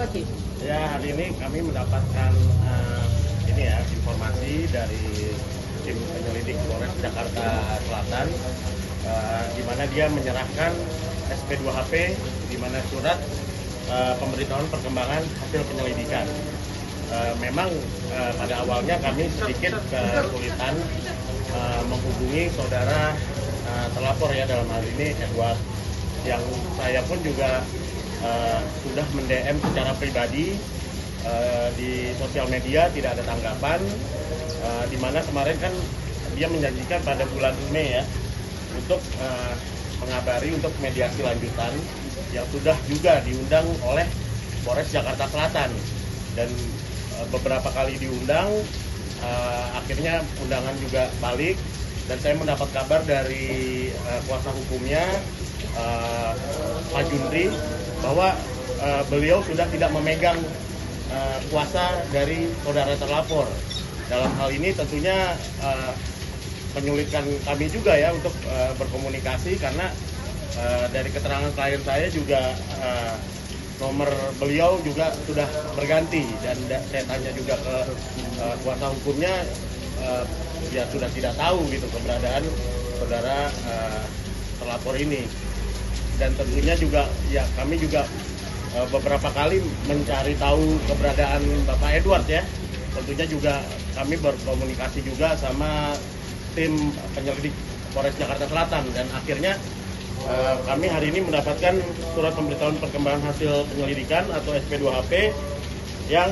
apa, Ci? Ya, hari ini kami mendapatkan informasi dari tim penyelidik Polres Jakarta Selatan, di mana dia menyerahkan SP2HP, di mana surat pemberitahuan perkembangan hasil penyelidikan. Memang pada awalnya kami sedikit kesulitan menghubungi saudara terlapor ya, dalam hal ini Edward, yang saya pun juga sudah mend-DM secara pribadi di sosial media, tidak ada tanggapan, di mana kemarin kan dia menjanjikan pada bulan Mei ya untuk mengabari untuk mediasi lanjutan yang sudah juga diundang oleh Polres Jakarta Selatan, dan beberapa kali diundang, akhirnya undangan juga balik, dan saya mendapat kabar dari kuasa hukumnya Pak Jundri bahwa beliau sudah tidak memegang kuasa dari saudara terlapor. Dalam hal ini tentunya menyulitkan kami juga ya untuk berkomunikasi, karena dari keterangan klien saya juga nomor beliau juga sudah berganti, dan saya tanya juga ke kuasa hukumnya, ya sudah tidak tahu gitu keberadaan saudara terlapor ini. Dan tentunya juga ya kami juga beberapa kali mencari tahu keberadaan Bapak Edward ya. Tentunya juga kami berkomunikasi juga sama tim penyelidik Polres Jakarta Selatan, dan akhirnya kami hari ini mendapatkan surat pemberitahuan perkembangan hasil penyelidikan atau SP2HP yang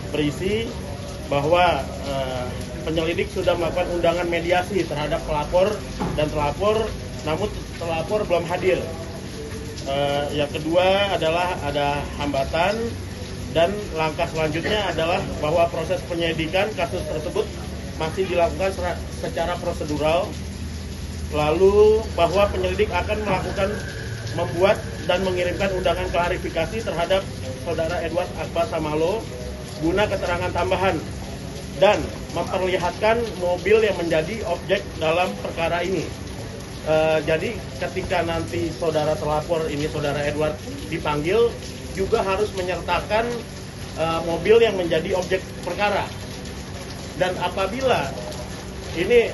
berisi bahwa penyelidik sudah melakukan undangan mediasi terhadap pelapor dan terlapor, namun terlapor belum hadir. Yang kedua adalah ada hambatan, dan langkah selanjutnya adalah bahwa proses penyelidikan kasus tersebut masih dilakukan secara prosedural. Lalu bahwa penyelidik akan membuat dan mengirimkan undangan klarifikasi terhadap saudara Edward Akbar Samalo guna keterangan tambahan dan memperlihatkan mobil yang menjadi objek dalam perkara ini. Jadi ketika nanti saudara terlapor ini, saudara Edward, dipanggil, juga harus menyertakan mobil yang menjadi objek perkara. Dan apabila ini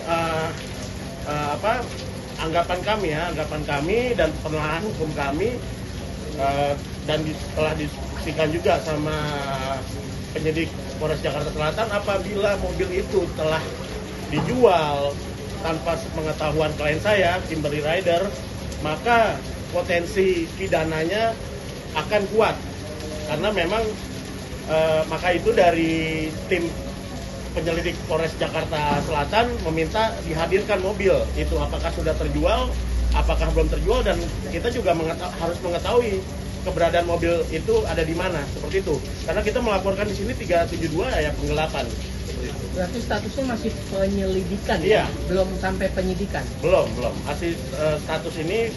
anggapan kami dan penelahan hukum kami, dan telah diskusikan juga sama penyidik Polres Jakarta Selatan, apabila mobil itu telah dijual tanpa pengetahuan klien saya, Kimberly Rider, maka potensi pidananya akan kuat, karena memang maka itu dari tim penyelidik Polres Jakarta Selatan meminta dihadirkan mobil itu, apakah sudah terjual, apakah belum terjual, dan kita juga harus mengetahui keberadaan mobil itu ada di mana, seperti itu. Karena kita melaporkan di sini 372 ya penggelapan. Berarti statusnya masih penyelidikan, iya. Ya? Belum sampai penyidikan? Belum. Masih status ini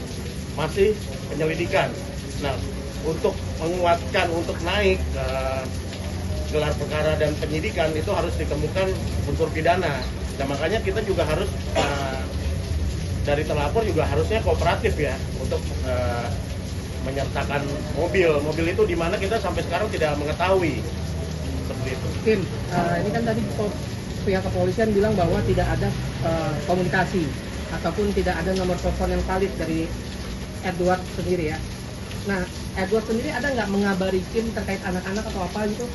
masih penyelidikan. Nah, untuk menguatkan, untuk naik gelar perkara dan penyidikan, itu harus ditemukan unsur pidana. Nah, makanya kita juga harus dari terlapor juga harusnya kooperatif ya untuk menyertakan mobil itu di mana kita sampai sekarang tidak mengetahui, seperti itu. Kim, ini kan tadi pihak kepolisian bilang bahwa tidak ada komunikasi ataupun tidak ada nomor telepon yang valid dari Edward sendiri ya. Nah, Edward sendiri ada nggak mengabari Kim terkait anak-anak atau apa gitu?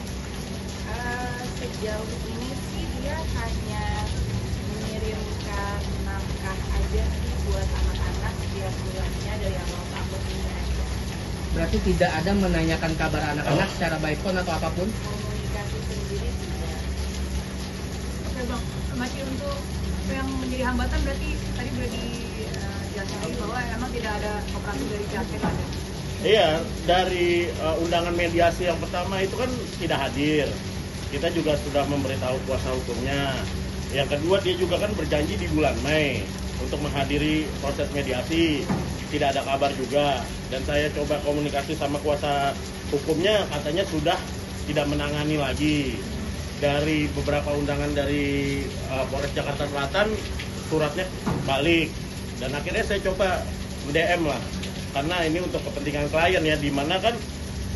Sejauh ini sih dia hanya mengirimkan nafkah aja sih buat anak-anak setiap bulannya dari awal tahun ini aja. Berarti tidak ada menanyakan kabar anak-anak secara by phone atau apapun? Komunikasi sendiri tidak. Oke Bang, masih untuk yang menjadi hambatan berarti tadi sudah dijelaskan bahwa emang tidak ada kooperatif dari pihak kita. Iya, dari undangan mediasi yang pertama itu kan tidak hadir. Kita juga sudah memberitahu kuasa hukumnya. Yang kedua, dia juga kan berjanji di bulan Mei untuk menghadiri proses mediasi. Tidak ada kabar juga. Dan saya coba komunikasi sama kuasa hukumnya, katanya sudah tidak menangani lagi. Dari beberapa undangan dari Polres Jakarta Selatan, suratnya balik. Dan akhirnya saya coba DM lah. Karena ini untuk kepentingan klien ya, di mana kan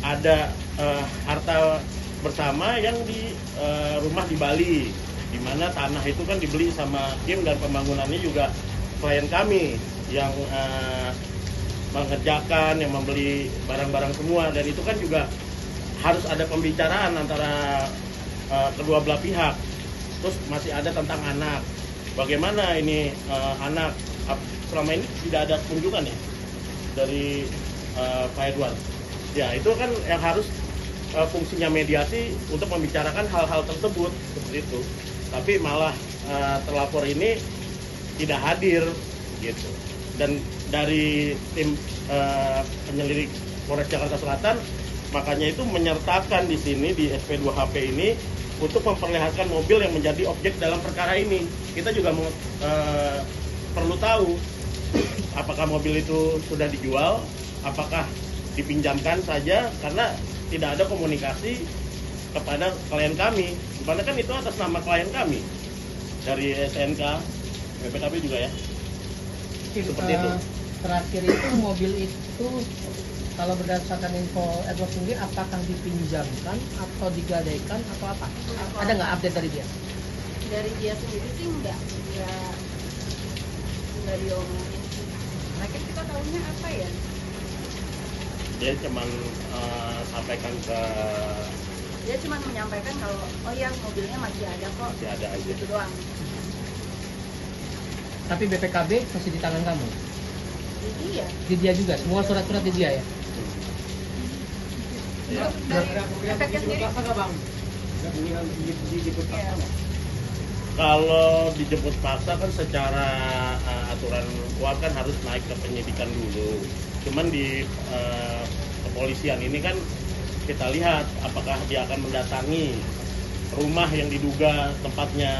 ada harta bersama yang di rumah di Bali, di mana tanah itu kan dibeli sama Kim dan pembangunannya juga klien kami yang mengerjakan, yang membeli barang-barang semua, dan itu kan juga harus ada pembicaraan antara kedua belah pihak. Terus masih ada tentang anak, bagaimana ini anak selama ini tidak ada kunjungan ya dari Pak Edward. Ya itu kan yang harus fungsinya mediasi untuk membicarakan hal-hal tersebut seperti itu. Tapi malah terlapor ini tidak hadir gitu. Dan dari tim penyelidik Polres Jakarta Selatan makanya itu menyertakan di sini di SP2HP ini untuk memperlihatkan mobil yang menjadi objek dalam perkara ini. Kita juga perlu tahu apakah mobil itu sudah dijual, apakah dipinjamkan saja, karena tidak ada komunikasi kepada klien kami. Dimana kan itu atas nama klien kami dari SNK, BPKB juga ya. Seperti itu. Terakhir itu mobil itu kalau berdasarkan info Edward sendiri, apakah dipinjamkan atau digadaikan atau apa? Ada nggak update dari dia? Dari dia sendiri sih enggak diomongin. Terakhir kita tahunya apa ya? Dia cuman sampaikan ke Dia cuma menyampaikan kalau oh ya mobilnya masih ada kok. masih ada aja. Gitu doang. Tapi BPKB masih di tangan kamu? Jadi ya Di dia juga, semua surat-surat di dia ya? Ya. Dari efeknya sendiri. Iya. Kalau dijemput paksa kan secara aturan kuat kan harus naik ke penyidikan dulu. Cuman di kepolisian ini kan kita lihat apakah dia akan mendatangi rumah yang diduga tempatnya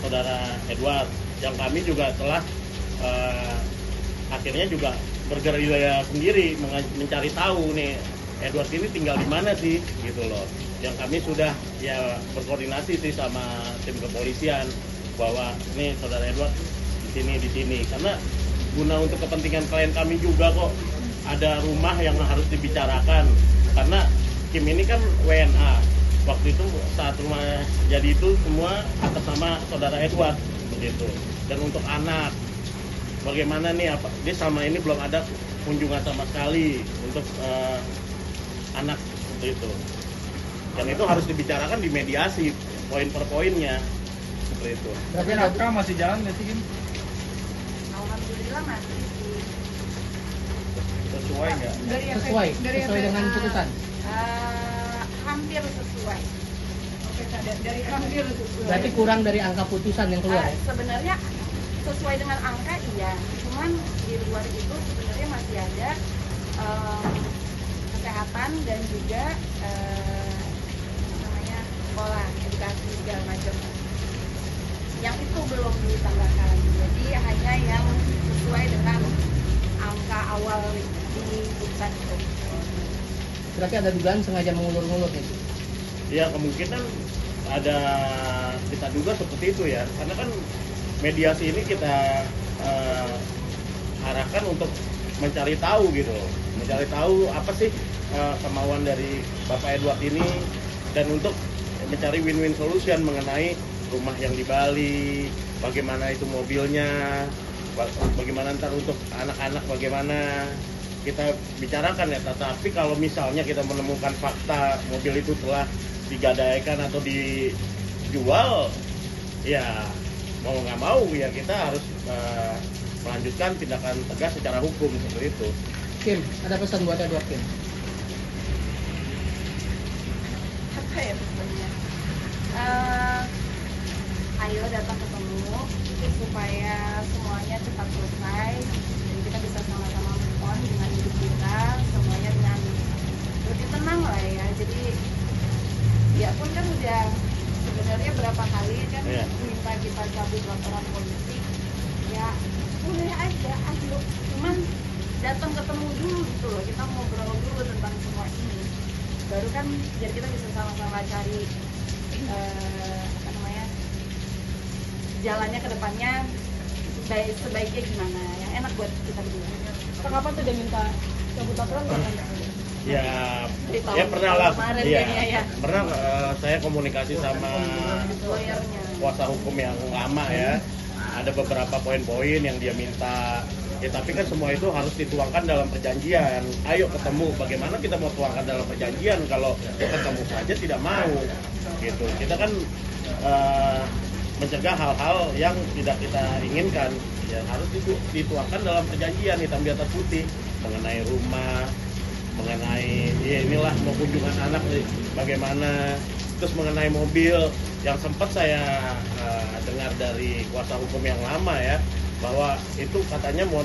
saudara Edward. Yang kami juga telah akhirnya juga bergerilya sendiri mencari tahu nih Edward ini tinggal di mana sih gitu loh. Yang kami sudah ya berkoordinasi sih sama tim kepolisian bahwa ini saudara Edward di sini karena guna untuk kepentingan klien kami juga kok ada rumah yang harus dibicarakan karena Kim ini kan WNA waktu itu saat rumah jadi itu semua atas nama saudara Edward begitu. Dan untuk anak bagaimana nih apa dia selama ini belum ada kunjungan sama sekali untuk anak seperti itu. Dan itu harus dibicarakan di mediasi poin per poinnya seperti itu. Tapi naskah masih jalan nggak sih, Kim? Alhamdulillah masih sih. Sesuai nggak? Sesuai dengan putusan. Hampir sesuai. Oke, dari hampir sesuai. Berarti kurang dari angka putusan yang keluar ya? Sebenarnya sesuai dengan angka iya, cuman di luar itu sebenarnya masih ada kesehatan dan juga namanya sekolah, edukasi segala macam. Yang itu belum ditambahkan, jadi hanya yang sesuai dengan angka awal di putusan itu. Berarti ada dugaan sengaja mengulur-ngulur nih? Ya kemungkinan ada kita duga seperti itu ya, karena kan mediasi ini kita arahkan untuk mencari tahu gitu, mencari tahu apa sih kemauan dari Bapak Edward ini dan untuk mencari win-win solution mengenai rumah yang di Bali, bagaimana itu mobilnya, bagaimana ntar untuk anak-anak bagaimana kita bicarakan ya. Tetapi kalau misalnya kita menemukan fakta mobil itu telah digadaikan atau dijual, ya mau nggak mau ya kita harus melanjutkan tindakan tegas secara hukum seperti itu. Kim, ada pesan buat Edward, Kim? Apa ya pesannya? Ayo datang ketemu supaya semuanya cepat selesai dan kita bisa sama-sama move on dengan hidup kita, semuanya dengan lebih tenang lah ya. Jadi ya pun kan udah sebenarnya berapa kali kan minta kita cabut laporan polisi, ya boleh aja, ayo, cuman datang ketemu dulu gitu loh, kita ngobrol dulu tentang semua ini, baru kan biar kita bisa sama-sama cari apa namanya jalannya ke depannya sebaiknya gimana yang enak buat kita berdua. Kapan tuh dia minta cabut laporan kapan? Ya, Dari tahun ya pernah lah. kemarin Iya, kayaknya ya. pernah saya komunikasi sama Lawyernya. kuasa hukum yang lama ya. Ada beberapa poin-poin yang dia minta. Ya tapi kan semua itu harus dituangkan dalam perjanjian. Ayo ketemu. Bagaimana kita mau tuangkan dalam perjanjian kalau ketemu saja tidak mau? Gitu. Kita kan mencegah hal-hal yang tidak kita inginkan. Ya harus dituangkan dalam perjanjian hitam di atas putih mengenai rumah, mengenai ya inilah mau kunjungan anak bagaimana, terus mengenai mobil yang sempat saya dengar dari kuasa hukum yang lama ya bahwa itu katanya mau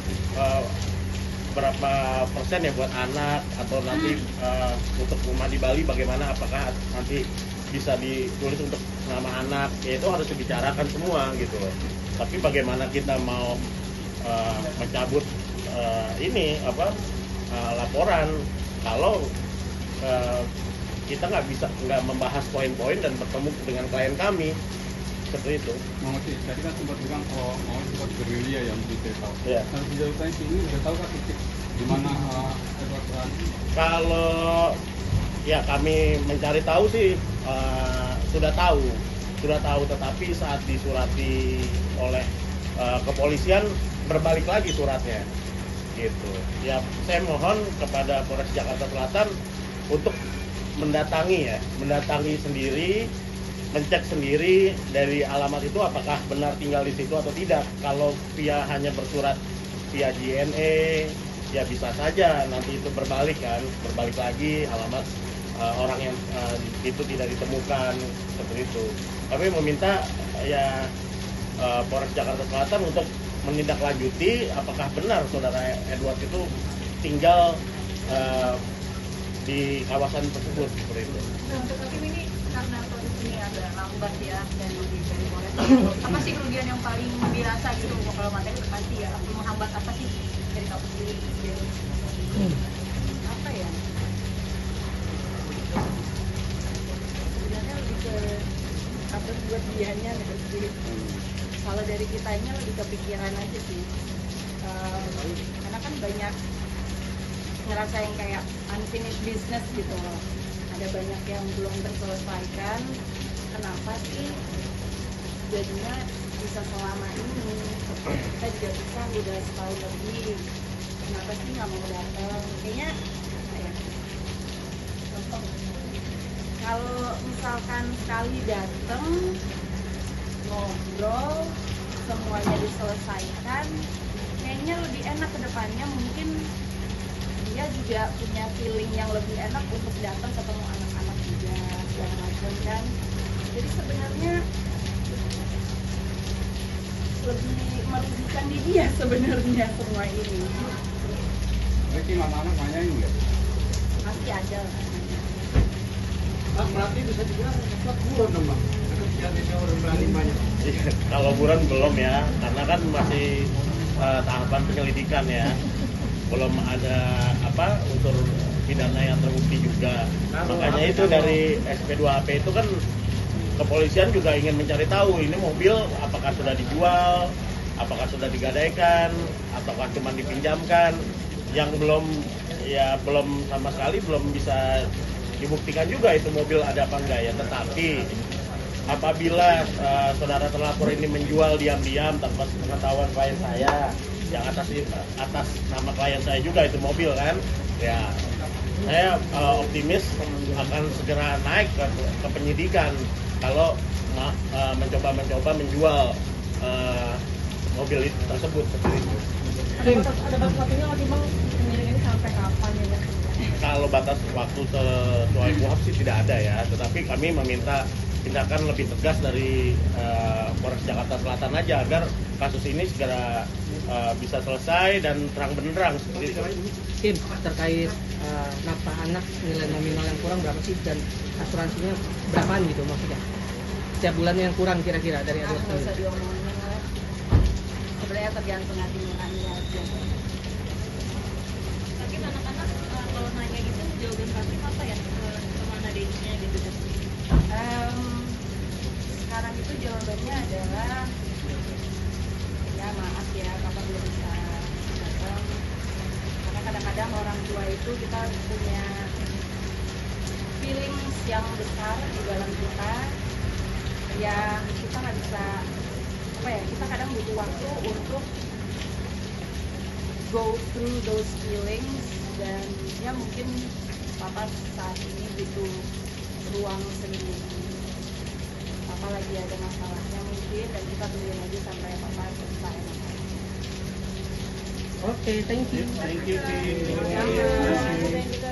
berapa persen ya buat anak atau nanti untuk rumah di Bali bagaimana, apakah nanti bisa ditulis untuk nama anak, ya itu harus dibicarakan semua gitu loh. Tapi bagaimana kita mau mencabut laporan kalau kita nggak membahas poin-poin dan bertemu dengan klien kami seperti itu. Mengerti, tadi kan sempat bilang kalau mau sempat gerilya yang kita tahu. Ya. Nah, sejauh ini udah tahu kan titik di mana Edward berada? Kalau ya kami mencari tahu sih sudah tahu, tetapi saat disurati oleh kepolisian berbalik lagi suratnya, gitu. Ya saya mohon kepada Polres Jakarta Selatan untuk mendatangi sendiri, mencek sendiri dari alamat itu apakah benar tinggal di situ atau tidak. Kalau via hanya bersurat via JNE, ya bisa saja nanti itu berbalik lagi alamat orang yang itu tidak ditemukan seperti itu. Kami meminta ya Polres Jakarta Selatan untuk menindaklanjuti apakah benar saudara Edward itu tinggal di kawasan tersebut seperti itu. Nah, untuk hakim ini karena proses ini agak lambat ya dan dari Polres, apa sih kerugian yang paling dirasa gitu kalau materi itu pasti ya menghambat apa sih dari kamu sendiri? Apa ya? Sebenarnya lebih ke apa buat dianya gitu sih. Kalau dari kitanya lebih kepikiran aja sih. Karena kan banyak ngerasain kayak unfinished business gitu loh. Ada banyak yang belum terselesaikan. Kenapa sih jadinya bisa selama ini? Kita juga bisa udah setahun lebih. Kenapa sih nggak mau datang? Kayaknya apa ya? Gampang. Kalau misalkan sekali datang ngobrol semuanya diselesaikan, kayaknya lebih enak ke depannya. Mungkin dia juga punya feeling yang lebih enak untuk datang ketemu anak-anak juga segala macam kan. Jadi sebenarnya lebih merugikan di dia sebenarnya semua ini. Mereka anak-anak nanyain nggak? Pasti ada lah. Berarti bisa dibilang buron dong bang. Orang berani banyak. Kalau buron belum ya, karena kan masih tahapan penyelidikan ya, belum ada unsur pidana yang terbukti juga. Makanya itu dari SP2HP itu kan kepolisian juga ingin mencari tahu ini mobil apakah sudah dijual, apakah sudah digadaikan, ataukah cuma dipinjamkan. Yang belum sama sekali belum bisa dibuktikan juga itu mobil ada apa enggak ya. Tetapi apabila saudara terlapor ini menjual diam-diam tanpa pengetahuan klien saya, yang atas nama klien saya juga itu mobil kan, ya saya optimis akan segera naik ke penyidikan kalau mencoba menjual mobil itu tersebut seperti itu. Ada batas waktunya lagi bang, penyelidikan ini sampai kapan ya? Kalau batas waktu sesuai KUHP sih tidak ada ya, tetapi kami meminta tindakan lebih tegas dari Polres Jakarta Selatan aja agar kasus ini segera bisa selesai dan terang benderang seperti itu. Tim terkait nafkah anak nilai nominal yang kurang berapa sih dan asuransinya berapaan gitu maksudnya? Setiap bulannya yang kurang kira-kira dari Nggak Edward usah sendiri. diomongin lah. Sebenarnya tergantung hati nuraninya aja. Tapi anak-anak kalau nanya gitu jawaban pasti apa ya kemana dediknya gitu kan? Sekarang itu jawabannya adalah ya maaf ya kakak belum bisa datang karena kadang-kadang orang tua itu kita punya yang besar di dalam kita yang kita nggak bisa kita kadang butuh waktu untuk go through those feelings, dan ya mungkin papa saat ini butuh ruang sendiri. Papa lagi ada masalahnya mungkin, dan kita tungguin aja sampai papa selesai. Oke, thank you. Thank you, Ci. Sama, dan juga